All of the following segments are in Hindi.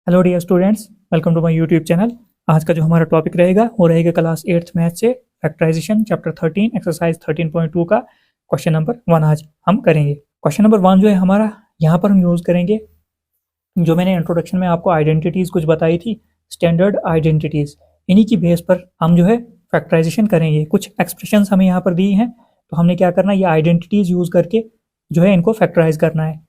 Hello dear students, welcome to my YouTube channel. आज का जो हमारा टॉपिक रहेगा वो रहेगा क्लास 8th मैथ से फैक्टराइजेशन चैप्टर 13 एक्सरसाइज 13.2 का क्वेश्चन नंबर 1 आज हम करेंगे। क्वेश्चन नंबर 1 जो है हमारा, यहाँ पर हम यूज़ करेंगे जो मैंने इंट्रोडक्शन में आपको आइडेंटिटीज़ कुछ बताई थी, स्टैंडर्ड आइडेंटिटीज़। इन्हीं की बेस पर हम जो है फैक्टराइजेशन करेंगे। कुछ एक्सप्रेशंस हमें यहाँ पर दी हैं, तो हमने क्या करना है, ये आइडेंटिटीज़ यूज़ करके जो है इनको फैक्टराइज करना है।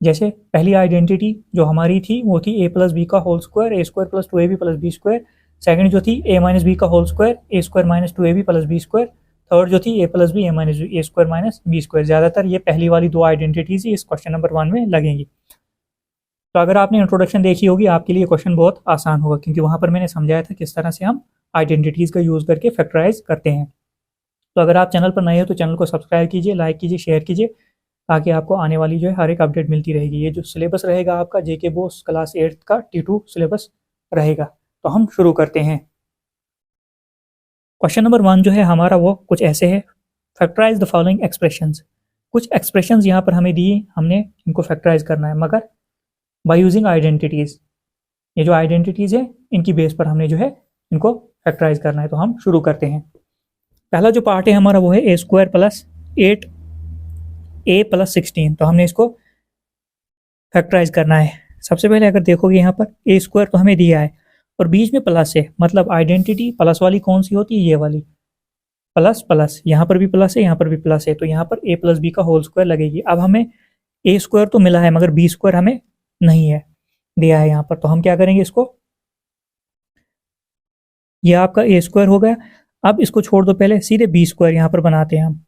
जैसे पहली आइडेंटिटी जो हमारी थी वो थी a प्लस बी का whole square A square plus 2ab plus B square. Second जो थी a माइनस बी का whole square A square minus 2ab plus B square. Third जो थी a plus B A minus B A square minus B square. ज़्यादातर ये पहली वाली दो आइडेंटिटीज इस क्वेश्चन नंबर 1 में लगेंगी। तो अगर आपने इंट्रोडक्शन देखी होगी आपके लिए क्वेश्चन बहुत आसान होगा, क्योंकि वहाँ पर मैंने समझाया था किस तरह से हम आइडेंटिटीज़ का यूज़ करके फैक्टराइज करते हैं। तो अगर आप चैनल पर नए हो तो चैनल को सब्सक्राइब कीजिए, लाइक कीजिए, शेयर कीजिए, ताकि आपको आने वाली जो है हर एक अपडेट मिलती रहेगी। ये जो सिलेबस रहेगा आपका जेके बोस क्लास 8 का T2 सिलेबस रहेगा। तो हम शुरू करते हैं। क्वेश्चन नंबर 1 जो है हमारा वो कुछ ऐसे है, फैक्टराइज द फॉलोइंग एक्सप्रेशंस। कुछ एक्सप्रेशंस यहाँ पर हमें दिए, हमने इनको फैक्टराइज करना है, मगर बाय यूजिंग आइडेंटिटीज़। ये जो आइडेंटिटीज़ है इनकी बेस पर हमने जो है इनको फैक्टराइज करना है। तो हम शुरू करते हैं। पहला जो पार्ट है हमारा वो है A square plus 8a plus 16। तो हमने इसको फैक्टराइज करना है। सबसे पहले अगर देखोगे यहाँ पर ए स्क्वायर तो हमें दिया है और बीच में प्लस है, मतलब आइडेंटिटी प्लस वाली कौन सी होती है, ये वाली प्लस प्लस। यहाँ पर भी प्लस है, यहाँ पर भी प्लस है, तो यहाँ पर a प्लस बी का होल स्क्वायर लगेगी। अब हमें ए स्क्वायर तो मिला है मगर बी स्क्वायर हमें नहीं है, दिया है यहाँ पर। तो हम क्या करेंगे, इसको, यह आपका ए स्क्वायर हो गया। अब इसको छोड़ दो, पहले सीधे बी स्क्वायर यहाँ पर बनाते हैं हम।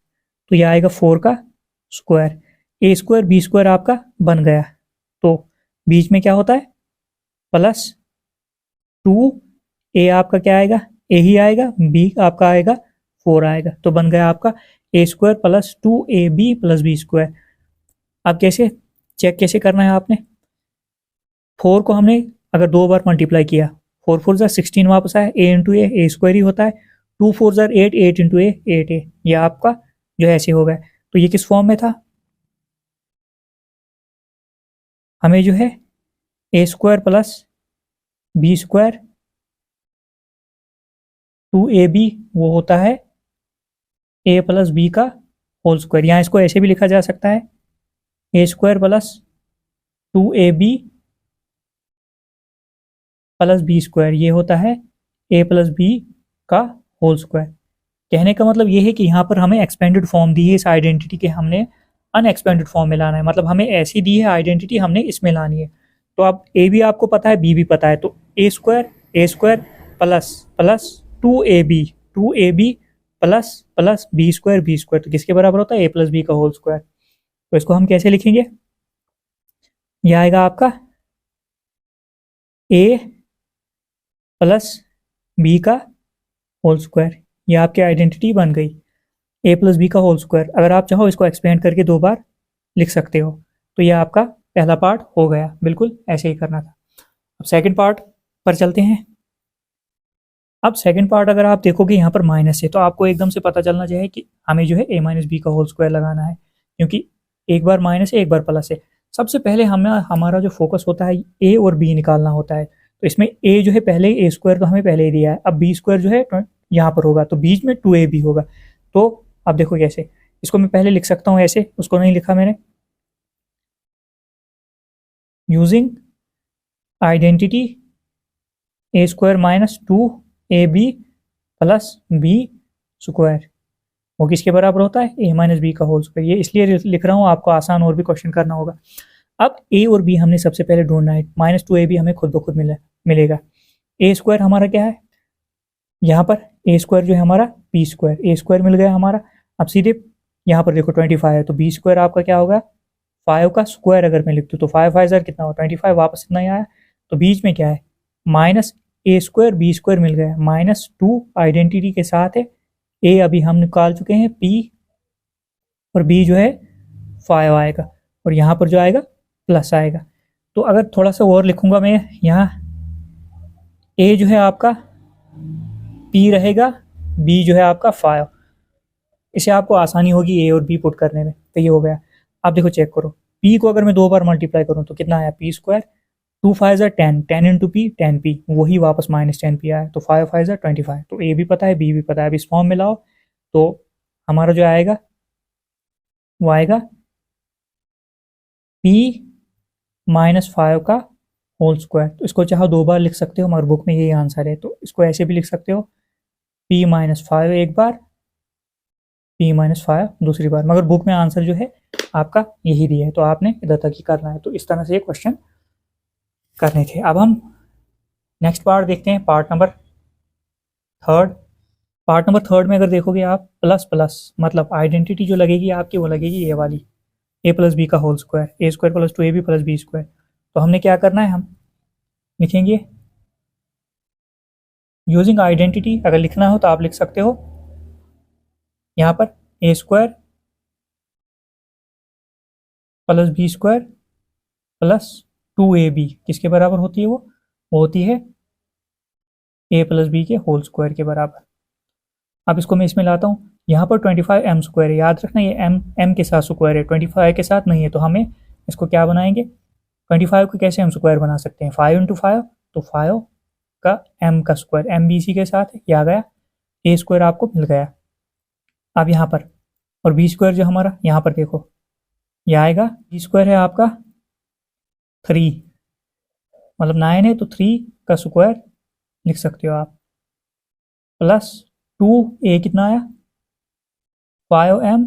तो यह आएगा 4 का square, A square B square आपका बन गया। तो बीच में क्या होता है, प्लस 2, ए आपका क्या आएगा, ए ही आएगा, बी आपका आएगा 4 आएगा। तो बन गया आपका A square plus 2ab plus B square. अब कैसे चेक कैसे करना है आपने, 4 को हमने अगर 2 बार मल्टीप्लाई किया, 4 4 ज़ा 16 वापस आया, ए इंटू ए स्क्वायर ही होता है। 2 4 ज़ा 8, 8 इंटू ए 8a। यह आपका जो है ऐसे हो गया। तो ये किस फॉर्म में था, हमें जो है A square plus B square 2ab वो होता है ए प्लस बी का होल स्क्वायर। यहाँ इसको ऐसे भी लिखा जा सकता है, A square plus 2ab plus B square, ये होता है ए प्लस बी का होल स्क्वायर। कहने का मतलब ये है कि यहाँ पर हमें एक्सपेंडेड फॉर्म दी है इस आइडेंटिटी के, हमने अनएक्सपेंडेड फॉर्म में लाना है। मतलब हमें ऐसी दी है आइडेंटिटी, हमने इसमें लानी है। तो अब ए भी आपको पता है, बी भी पता है, तो A square plus plus 2ab plus plus B square, तो किसके बराबर होता है, ए प्लस बी का होल स्क्वायर। तो इसको हम कैसे लिखेंगे, यह आएगा आपका ए प्लस बी का होल स्क्वायर। यह आपकी आइडेंटिटी बन गई, ए प्लस बी का होल स्क्वायर। अगर आप चाहो इसको एक्सपेंड करके 2 बार लिख सकते हो। तो यह आपका पहला पार्ट हो गया, बिल्कुल ऐसे ही करना था। अब सेकंड पार्ट पर चलते हैं। अब सेकंड पार्ट अगर आप देखोगे यहाँ पर माइनस है, तो आपको एकदम से पता चलना चाहिए कि हमें जो है ए माइनस बी का होल स्क्वायर लगाना है, क्योंकि एक बार माइनस है एक बार प्लस है। सबसे पहले हमारा जो फोकस होता है ए और बी निकालना होता है। तो इसमें ए जो है पहले ए स्क्वायर तो हमें पहले ही दिया है, अब बी स्क्वायर जो है यहाँ पर होगा, तो बीच में 2ab होगा। तो अब देखो कैसे, इसको मैं पहले लिख सकता हूँ ऐसे, उसको नहीं लिखा मैंने, using identity A square minus 2ab plus B square, वो किसके बराबर होता है, ए माइनस बी का होल स्क्वायर। ये इसलिए लिख रहा हूँ, आपको आसान और भी क्वेश्चन करना होगा। अब ए और बी हमने सबसे पहले ढूंढना है, -2ab हमें खुद ब खुद मिलेगा। ए स्क्वायर हमारा क्या है, यहाँ पर ए स्क्वायर जो है हमारा बी स्क्वायर, ए स्क्वायर मिल गया हमारा। अब सीधे यहाँ पर देखो 25 है, तो बी स्क्वायर आपका क्या होगा, 5 का स्क्वायर अगर मैं लिख दूँ तो 5 5 कितना होगा 25, वापस इतना ही आया। तो बीच में क्या है, माइनस ए स्क्वायर बी स्क्वायर मिल गया, -2 आइडेंटिटी के साथ है। ए अभी हम निकाल चुके हैं पी, और बी जो है 5 आएगा, और यहाँ पर जो आएगा प्लस आएगा। तो अगर थोड़ा सा और लिखूंगा मैं यहाँ, ए जो है आपका पी रहेगा, बी जो है आपका 5। इसे आपको आसानी होगी ए और बी पुट करने में। तो ये हो गया। अब देखो चेक करो, पी को अगर मैं 2 बार मल्टीप्लाई करूँ तो कितना आया, P square 2 5 10, 10 into P 10p, वही वापस माइनस 10p आया, तो 5 5 25। तो ए भी पता है, बी भी पता है। अब इस फॉर्म में लाओ तो हमारा जो आएगा वो आएगा p माइनस 5 का होल स्क्वायर। तो इसको चाहो 2 बार लिख सकते हो, मगर बुक में यही आंसर है, तो इसको ऐसे भी लिख सकते हो p माइनस 5 एक बार, p माइनस 5 दूसरी बार, मगर बुक में आंसर जो है आपका यही दिया है, तो आपने इधर तक ही करना है। तो इस तरह से ये क्वेश्चन करने थे। अब हम नेक्स्ट पार्ट देखते हैं, part number third. Part number third में अगर देखोगे आप, प्लस प्लस मतलब आइडेंटिटी जो लगेगी आपकी वो लगेगी ये वाली, ए प्लस बी का whole square, A square plus 2ab plus B square. तो हमने क्या करना है, हम लिखेंगे यूजिंग आइडेंटिटी। अगर लिखना हो तो आप लिख सकते हो यहाँ पर A square plus B square plus 2ab किसके बराबर होती है, वो होती है ए प्लस बी के होल स्क्वायर के बराबर। अब इसको मैं इसमें लाता हूँ, यहाँ पर 25m स्क्वायर है, याद रखना ये m के साथ स्क्वायर है, 25 के साथ नहीं है, तो हमें इसको क्या बनाएंगे, 25 को कैसे हम स्क्वायर बना सकते हैं, 5 इंटू 5, तो 5 का m का स्क्वायर, m भी इसी के साथ है, ये आ गया, ए स्क्वायर आपको मिल गया। अब यहाँ पर और बी स्क्वायर जो हमारा यहाँ पर देखो, यह आएगा, बी स्क्वायर है आपका 3, मतलब 9 है तो 3 का स्क्वायर लिख सकते हो आप, प्लस 2a कितना आया 5m,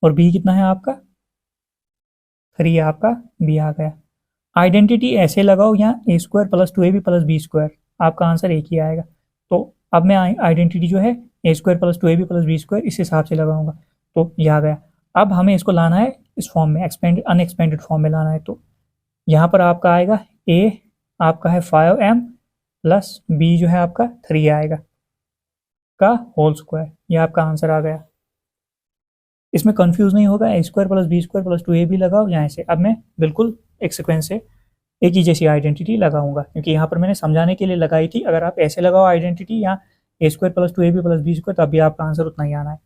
और b कितना है आपका 3, आपका b आ गया। आइडेंटिटी ऐसे लगाओ यहाँ, A square plus 2ab plus B square, आपका आंसर एक ही आएगा। तो अब मैं आइडेंटिटी जो है A square plus 2ab plus B square इस हिसाब से लगाऊंगा, तो यह आ गया। अब हमें इसको लाना है इस फॉर्म में, अनएक्सपेंडेड फॉर्म में लाना है, तो यहाँ पर आपका आएगा a आपका है 5m प्लस b जो है आपका 3 आएगा का होल स्क्वायर, ये आपका आंसर आ गया। इसमें कंफ्यूज नहीं होगा, A square plus B square plus 2ab लगाओ यहाँ से। अब मैं बिल्कुल एक सीक्वेंस से एक ही जैसी आइडेंटिटी लगाऊंगा, क्योंकि यहाँ पर मैंने समझाने के लिए लगाई थी। अगर आप ऐसे लगाओ आइडेंटिटी यहाँ A square plus 2ab plus B square, तब भी आपका आंसर उतना ही आना है।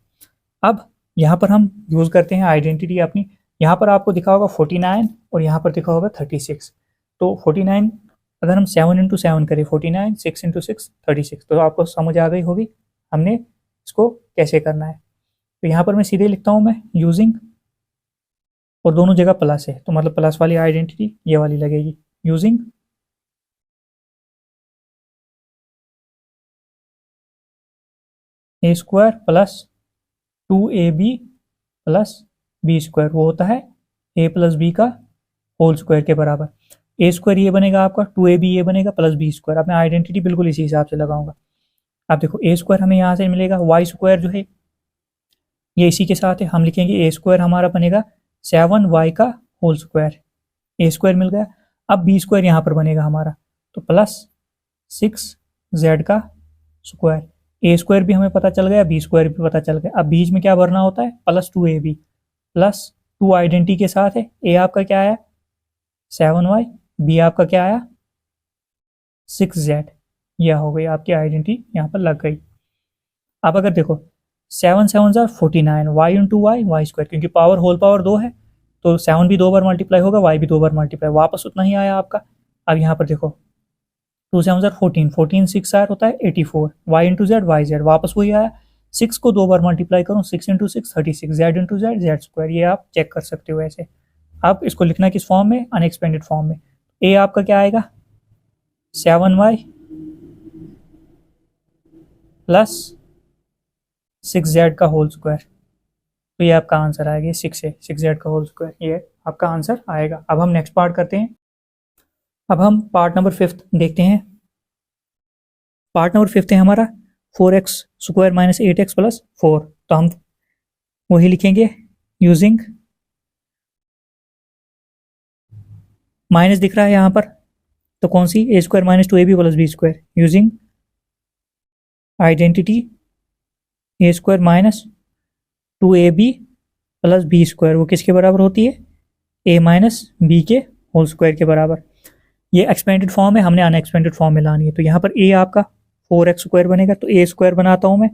अब यहाँ पर हम यूज़ करते हैं आइडेंटिटी अपनी, यहाँ पर आपको दिखा होगा 49 और यहाँ पर दिखा होगा 36। तो 49 अगर हम 7 इंटू 7 करें 49, 6 इंटू 6 36, तो आपको समझ आ गई होगी हमने इसको कैसे करना है। तो यहाँ पर मैं सीधे लिखता हूँ, मैं यूजिंग, और दोनों जगह प्लस है, तो मतलब प्लस वाली आइडेंटिटी ये वाली लगेगी, using A square plus 2ab plus B square, वो होता है ए प्लस बी का होल स्क्वायर के बराबर। ए स्क्वायर ये बनेगा आपका, 2ab ये बनेगा प्लस बी स्क्वायर। अब मैं आइडेंटिटी बिल्कुल इसी हिसाब से लगाऊंगा। अब देखो ए स्क्वायर हमें यहाँ से मिलेगा, वाई स्क्वायर जो है ये इसी के साथ है, हम लिखेंगे ए स्क्वायर हमारा बनेगा 7y का होल स्क्वायर, ए स्क्वायर मिल गया। अब बी स्क्वायर यहाँ पर बनेगा हमारा, तो प्लस 6z का स्क्वायर, ए स्क्वायर भी हमें पता चल गया, बी स्क्वायर भी पता चल गया। अब बीच में क्या भरना होता है, प्लस 2ab प्लस 2 आइडेंटिटी के साथ है, ए आपका क्या आया 7y, बी आपका क्या आया 6z, यह हो गई आपकी आइडेंटिटी, यहाँ पर लग गई। अब अगर देखो 7 7 49, वाई इंटू वाई स्क्वायर, क्योंकि पावर होल पावर 2 है, तो 7 भी 2 बार मल्टीप्लाई होगा, वाई भी 2 बार मल्टीप्लाई, वापस उतना ही आया आपका। अब यहाँ पर देखो 2 7 14, 14 6 आर होता है 84, Y into Z Y Z, वापस वही आया। 6 को 2 बार मल्टीप्लाई करूँ, 6 into 6 36, Z into Z Z square, ये आप चेक कर सकते हो ऐसे। अब इसको लिखना किस फॉर्म में, अनएक्सपेंडेड फॉर्म में। ए आपका क्या आएगा 7y प्लस 6z का होल स्क्वायर, तो ये आपका आंसर आएगा, 6 है 6z का होल स्क्वायर, ये आपका आंसर आएगा। अब हम नेक्स्ट पार्ट करते हैं। अब हम पार्ट नंबर 5 देखते हैं। पार्ट नंबर 5 है हमारा 4x square minus 8x plus 4, तो हम वही लिखेंगे यूजिंग, माइनस दिख रहा है यहाँ पर, तो कौन सी, A square minus 2ab plus B square, using identity A square minus 2ab plus B square, वो किसके बराबर होती है, ए माइनस बी के होल स्क्वायर के बराबर। ये एक्सपेंडेड फॉर्म है, हमने अनएक्सपेंडेड फॉर्म में लानी है। तो यहाँ पर ए आपका 4x स्क्वायर बनेगा, तो ए स्क्वायर बनाता हूँ मैं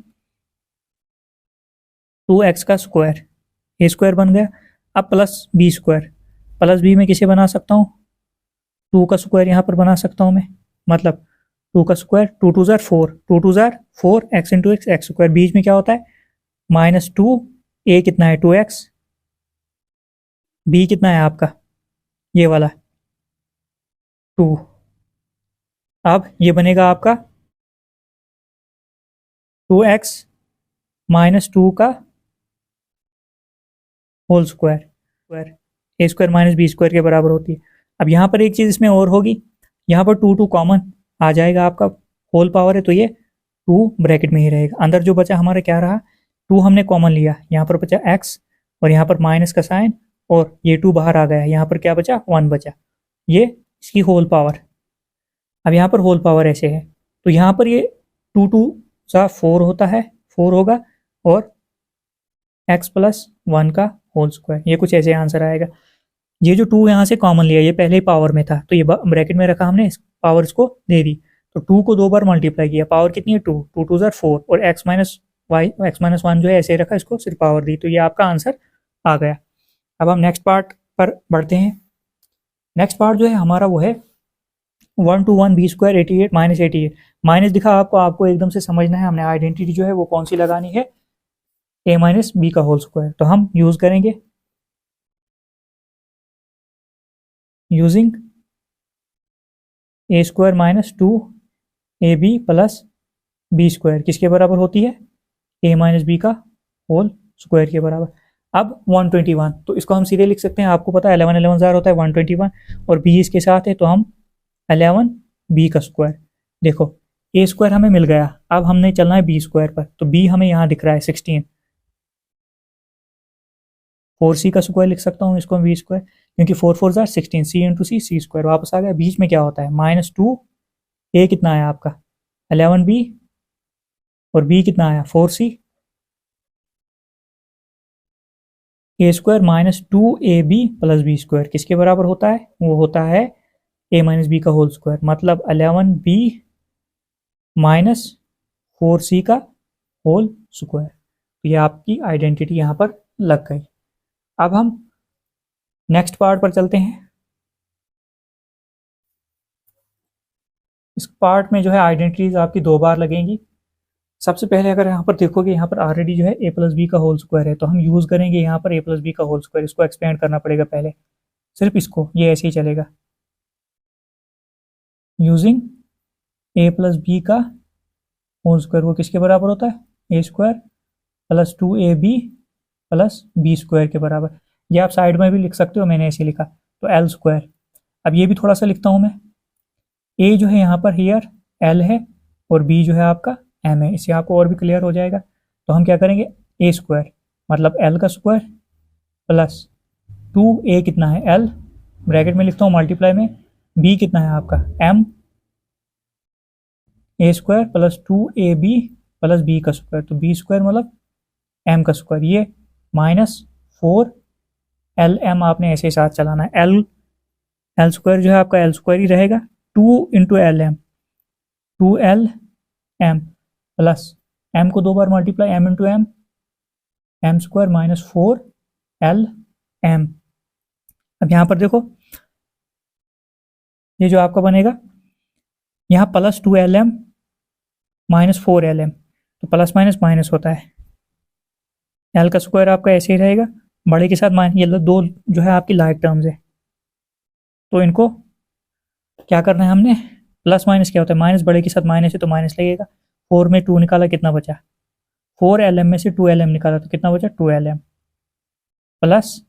2x का स्क्वायर, ए स्क्वायर बन गया। अब plus B square, plus B में किसे बना सकता हूँ, 2 का स्क्वायर यहाँ पर बना सकता हूँ मैं, मतलब 2 का square, 2 two are 4, 2 two are 4, X into X, X square, बीच में क्या होता है -2, ए कितना है 2x, बी कितना है आपका ये वाला 2। अब ये बनेगा आपका 2x -2 का whole square, A square minus B square के बराबर होती है। अब यहाँ पर एक चीज़ इसमें और होगी, यहाँ पर 2 कॉमन आ जाएगा, आपका होल पावर है तो ये 2 ब्रैकेट में ही रहेगा। अंदर जो बचा हमारा क्या रहा, 2 हमने कॉमन लिया, यहाँ पर बचा x और यहाँ पर माइनस का साइन और ये 2 बाहर आ गया, यहाँ पर क्या बचा 1 बचा, ये इसकी होल पावर। अब यहाँ पर होल पावर ऐसे है तो यहाँ पर ये 2 2 सा 4 होता है, 4 होगा और x प्लस 1 का होल स्क्वायर, ये कुछ ऐसे आंसर आएगा। ये जो 2 यहाँ से कॉमन लिया, ये पहले ही पावर में था तो ये ब्रैकेट में रखा हमने, पावर इसको दे दी, तो 2 को 2 बार मल्टीप्लाई किया, पावर कितनी है 2, 2 टू ज़ार 4 और x माइनस 1 जो है ऐसे रखा, इसको सिर्फ पावर दी, तो ये आपका आंसर आ गया। अब हम नेक्स्ट पार्ट पर बढ़ते हैं। नेक्स्ट पार्ट जो है हमारा वो है 1 to 1 B square 88 minus 88, minus दिखा आपको एकदम से समझना है, हमने आइडेंटिटी जो है वो कौन सी लगानी है, a माइनस बी का होल स्क्वायर। तो हम यूज करेंगे using A square minus 2ab plus B square किसके बराबर होती है, a माइनस बी का होल स्क्वायर के बराबर। अब 121, तो इसको हम सीधे लिख सकते हैं, आपको पता है 11 11 ज़ार होता है 121 और b इसके साथ है तो हम 11 b का स्क्वायर। देखो a स्क्वायर हमें मिल गया, अब हमने चलना है b स्क्वायर पर, तो b हमें यहाँ दिख रहा है 16, 4c का स्क्वायर लिख सकता हूँ इसको b स्क्वायर, क्योंकि 4 4 ज़ार 16, c इंटू सी स्क्वायर वापस आ गया। बीच में क्या होता है -2, a कितना है आपका 11b और b कितना आया 4c, A square -2ab plus B square किसके बराबर होता है, वो होता है a माइनस बी का होल स्क्वायर, मतलब 11b माइनस 4c का होल स्क्वायर। तो ये आपकी आइडेंटिटी यहाँ पर लग गई। अब हम नेक्स्ट पार्ट पर चलते हैं। इस पार्ट में जो है आइडेंटिटीज आपकी 2 बार लगेंगी। सबसे पहले अगर यहाँ पर देखोगे, यहाँ पर ऑलरेडी जो है a प्लस बी का होल स्क्वायर है, तो हम यूज़ करेंगे यहाँ पर a प्लस बी का होल स्क्वायर, इसको एक्सपेंड करना पड़ेगा पहले, सिर्फ इसको, ये ऐसे ही चलेगा, यूजिंग a प्लस बी का होल स्क्वायर, वो किसके बराबर होता है a square plus 2ab plus B square के बराबर। ये आप साइड में भी लिख सकते हो, मैंने ऐसे लिखा, तो l स्क्वायर। अब ये भी थोड़ा सा लिखता हूँ मैं, a जो है यहाँ पर हियर l है और b जो है आपका m है, इससे आपको और भी क्लियर हो जाएगा। तो हम क्या करेंगे, a स्क्वायर मतलब l का स्क्वायर प्लस 2a कितना है l, ब्रैकेट में लिखता हूँ मल्टीप्लाई में, b कितना है आपका m, a square plus 2ab plus b का स्क्वायर, तो b स्क्वायर मतलब m का स्क्वायर, ये -4lm आपने ऐसे साथ चलाना है, l स्क्वायर जो है आपका l स्क्वायर ही रहेगा, 2 into lm, 2lm plus m को 2 बार multiply m into m, m square -4lm। अब यहाँ पर देखो ये जो आपका बनेगा यहाँ प्लस 2lm -4lm, तो प्लस माइनस माइनस होता है, l का स्क्वायर आपका ऐसे ही रहेगा, बड़े के साथ माइनस, ये दो जो है आपकी लाइक टर्म्स है, तो इनको क्या करना है हमने, प्लस माइनस क्या होता है, माइनस बड़े के साथ माइनस है तो माइनस लगेगा, 4 में 2 निकाला कितना बचा, 4lm में से 2lm निकाला तो कितना बचा 2lm प्लस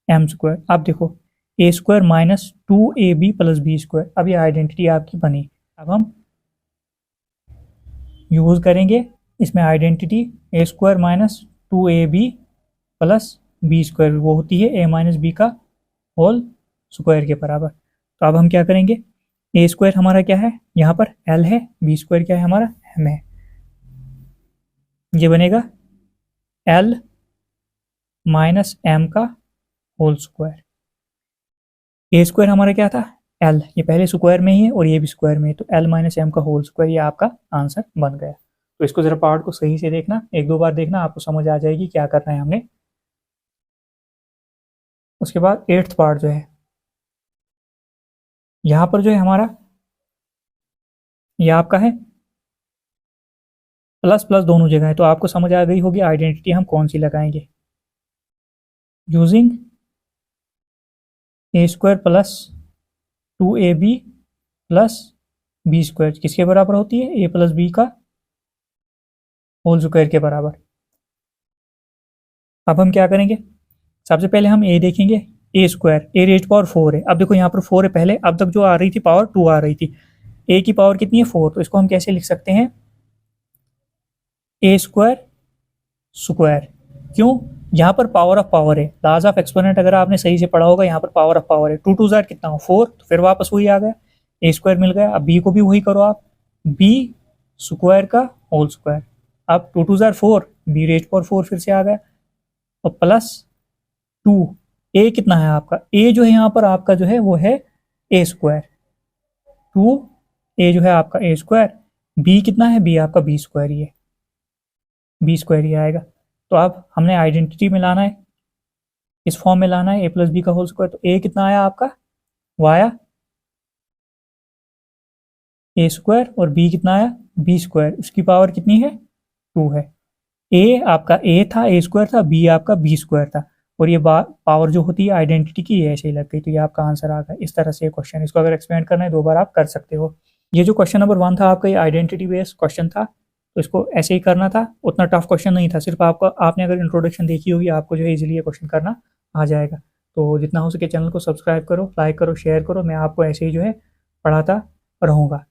m स्क्वायर। अब देखो a square -2ab plus B square, अब ये आइडेंटिटी आपकी बनी। अब हम यूज करेंगे इसमें identity a square -2ab plus B square, वो होती है a माइनस बी का होल स्क्वायर के बराबर। तो अब हम क्या करेंगे, a स्क्वायर हमारा क्या है, यहाँ पर l है, बी स्क्वायर क्या है हमारा m है, ये बनेगा l माइनस m का होल स्क्वायर। ए स्क्वायर हमारा क्या था l, ये पहले स्क्वायर में ही है और ये भी स्क्वायर में है, तो l माइनस m का होल स्क्वायर, ये आपका आंसर बन गया। तो इसको जरा पार्ट को सही से देखना, 1-2 बार देखना, आपको समझ आ जाएगी क्या करना है हमने। उसके बाद 8th पार्ट जो है, यहाँ पर जो है हमारा ये आपका है प्लस प्लस दोनों जगह है, तो आपको समझ आ गई होगी आइडेंटिटी हम कौन सी लगाएंगे। Using A square plus 2ab plus B square किसके बराबर होती है, ए प्लस बी का होल स्क्वायर के बराबर। अब हम क्या करेंगे, सबसे पहले हम ए देखेंगे, ए स्क्वायर ए रेज पावर 4 है। अब देखो यहाँ पर 4 है, पहले अब तक जो आ रही थी पावर 2 आ रही थी, ए की पावर कितनी है 4, तो इसको हम कैसे लिख सकते हैं ए स्क्वायर स्क्वायर। क्यों, यहाँ पर पावर ऑफ पावर है, लॉज ऑफ एक्सपोनेंट अगर आपने सही से पढ़ा होगा, यहाँ पर पावर ऑफ पावर है, 2 2 ज़ार कितना हो 4, तो फिर वापस वही आ गया, ए स्क्वायर मिल गया। अब बी को भी वही करो आप, बी स्क्वायर का होल स्क्वायर। अब 2 2 ज़ार 4, बी रेज पावर 4 फिर से आ गया, और प्लस 2, ए कितना है आपका, ए जो है यहाँ पर आपका जो है वो है ए स्क्वायर, 2 ए जो है आपका ए स्क्वायर, बी कितना है, बी आपका बी स्क्वायर ही है, बी स्क्वायर ही आएगा। तो अब हमने आइडेंटिटी में लाना है, इस फॉर्म में लाना है ए प्लस बी का होल स्क्वायर, तो ए कितना आया आपका, वो आया ए स्क्वायर, और बी कितना आया बी स्क्वायर, उसकी पावर कितनी है 2 है। ए आपका ए था, ए स्क्वायर था, बी आपका बी स्क्वायर था, और ये पावर जो होती है आइडेंटिटी की ये ऐसे ही लग गई, तो ये आपका आंसर आ गया। इस तरह से क्वेश्चन, इसको अगर एक्सपेंड करना है 2 बार आप कर सकते हो। ये जो क्वेश्चन नंबर 1 था आपका, ये आइडेंटिटी बेस्ड क्वेश्चन था, तो इसको ऐसे ही करना था, उतना टफ क्वेश्चन नहीं था, सिर्फ आपको, आपने अगर इंट्रोडक्शन देखी होगी आपको जो है इजीली ये क्वेश्चन करना आ जाएगा। तो जितना हो सके चैनल को सब्सक्राइब करो, लाइक करो, शेयर करो, मैं आपको ऐसे ही जो है पढ़ाता रहूँगा।